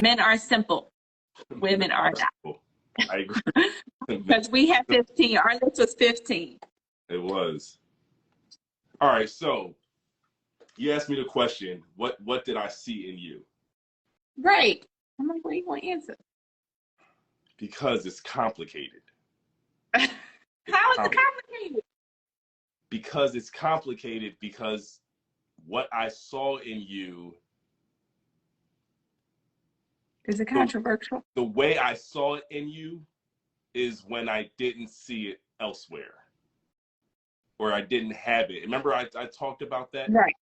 Men are simple. Women are not. I agree. Because we have 15. Our list was 15. It was. All right, so you asked me the question, what did I see in you? Right. I'm like, what do you want to answer? Because it's complicated. How is it complicated? Because it's complicated because what I saw in you. Is it controversial? The way I saw it in you is when I didn't see it elsewhere. Or I didn't have it. Remember I talked about that? Right.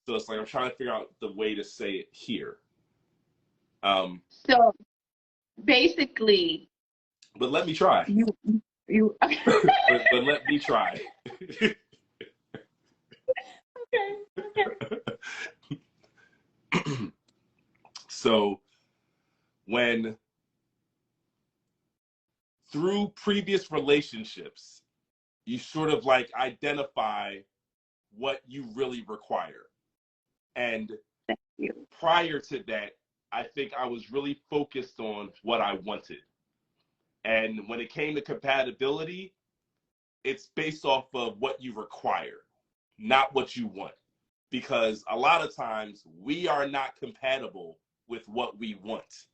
So it's like I'm trying to figure out the way to say it here. So basically. But let me try. You but let me try. Okay. So when through previous relationships, you sort of like identify what you really require. And prior to that, I think I was really focused on what I wanted. And when it came to compatibility, it's based off of what you require, not what you want. Because a lot of times we are not compatible with what we want.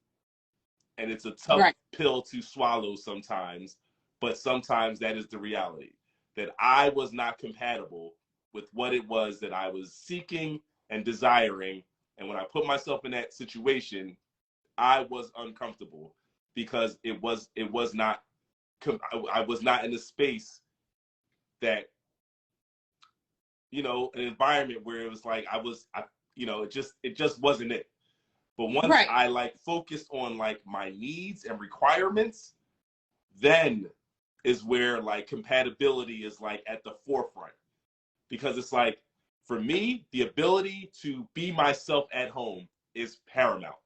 And it's a tough pill to swallow sometimes, but sometimes that is the reality, that I was not compatible with what it was that I was seeking and desiring. And when I put myself in that situation, I was uncomfortable because I was not in a space that, an environment where it was like it just wasn't it. But once I like focused on like my needs and requirements, then is where like compatibility is like at the forefront. Because it's like, for me, the ability to be myself at home is paramount.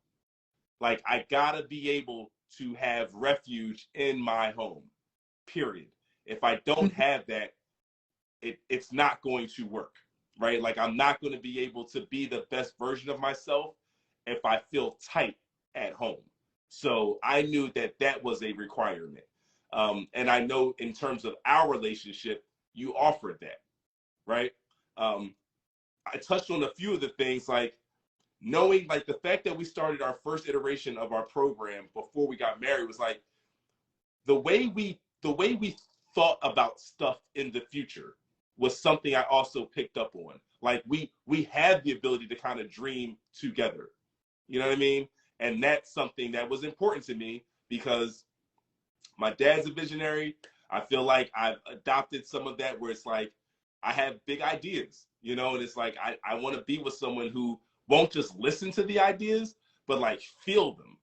Like, I gotta be able to have refuge in my home, period. If I don't have that, it's not going to work, right? Like, I'm not going to be able to be the best version of myself if I feel tight at home. So I knew that that was a requirement. And I know in terms of our relationship, you offered that, right? I touched on a few of the things, like knowing, like the fact that we started our first iteration of our program before we got married was like the way we thought about stuff in the future was something I also picked up on. Like we had the ability to kind of dream together. You know what I mean? And that's something that was important to me because my dad's a visionary. I feel like I've adopted some of that where it's like I have big ideas, and it's like I want to be with someone who won't just listen to the ideas, but like feel them.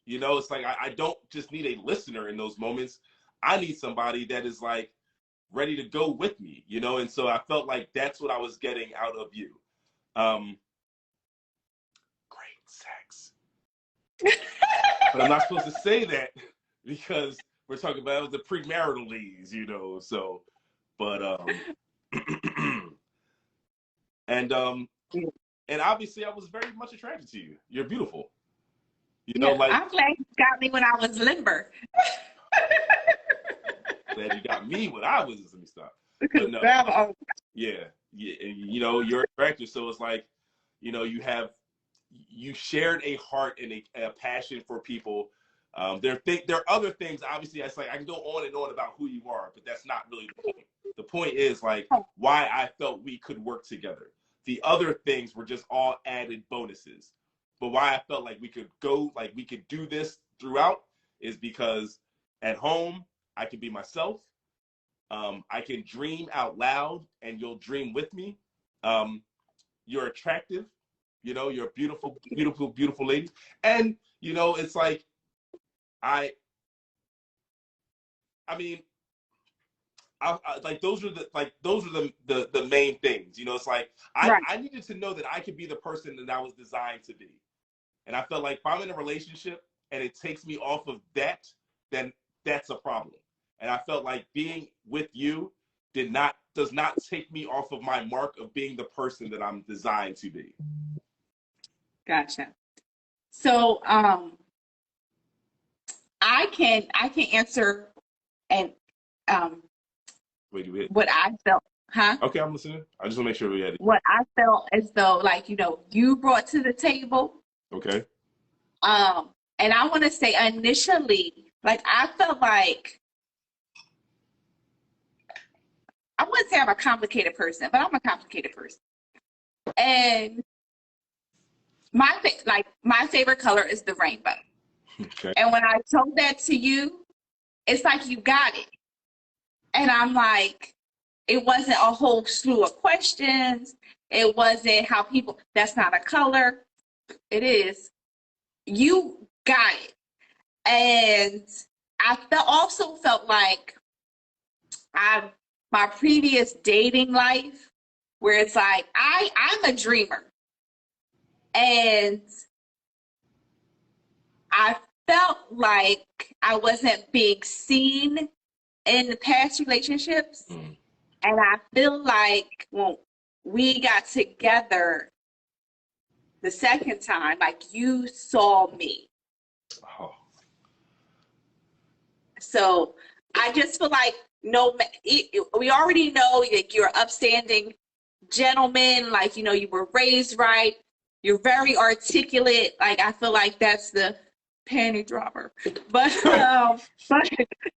It's like I don't just need a listener in those moments. I need somebody that is like ready to go with me, and so I felt like that's what I was getting out of you. Great sex. But I'm not supposed to say that because we're talking about the premarital leads, so, but, and obviously I was very much attracted to you. You're beautiful. I'm glad you got me when I was limber. Glad you got me when I was, let me stop. But no, yeah, you're attractive. So it's like, you shared a heart and a passion for people. There are other things, obviously, it's like I can go on and on about who you are, but that's not really the point. The point is like why I felt we could work together. The other things were just all added bonuses. But why I felt like we could do this throughout is because at home, I can be myself. I can dream out loud and you'll dream with me. You're attractive. You're a beautiful, beautiful, beautiful lady. And, it's like, I mean, I like those are the main things. It's like I needed to know that I could be the person that I was designed to be. And I felt like if I'm in a relationship and it takes me off of that, then that's a problem. And I felt like being with you does not take me off of my mark of being the person that I'm designed to be. Gotcha. So I can answer and Wait. what I felt, huh? Okay, I'm listening. I just want to make sure we had it. What I felt as though, like, you know, you brought to the table. Okay. And I want to say initially, like, I felt like, I wouldn't say I'm a complicated person, but I'm a complicated person. And my favorite color is the rainbow. Okay. And when I told that to you, it's like you got it. And I'm like, it wasn't a whole slew of questions. It wasn't how people, that's not a color. It is. You got it. And I also felt like my previous dating life, where it's like, I'm a dreamer. And I felt like I wasn't being seen in the past relationships. Mm. And I feel like when we got together the second time, like, you saw me. Oh. So I just feel like, we already know that you're an upstanding gentleman, like, you know, you were raised right, you're very articulate. Like, I feel like that's the panty dropper. But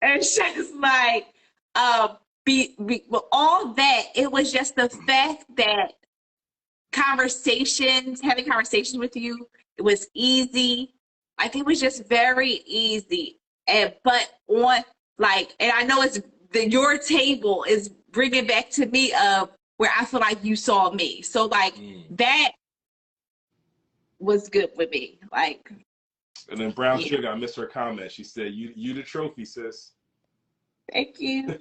it's just like, with all that, it was just the fact that having conversations with you, it was easy. Like, it was just very easy. And I know it's your table is bringing back to me where I feel like you saw me. So like that was good with me. Like, and then Brown Sugar, I missed her comment. She said, "You the trophy, sis." Thank you.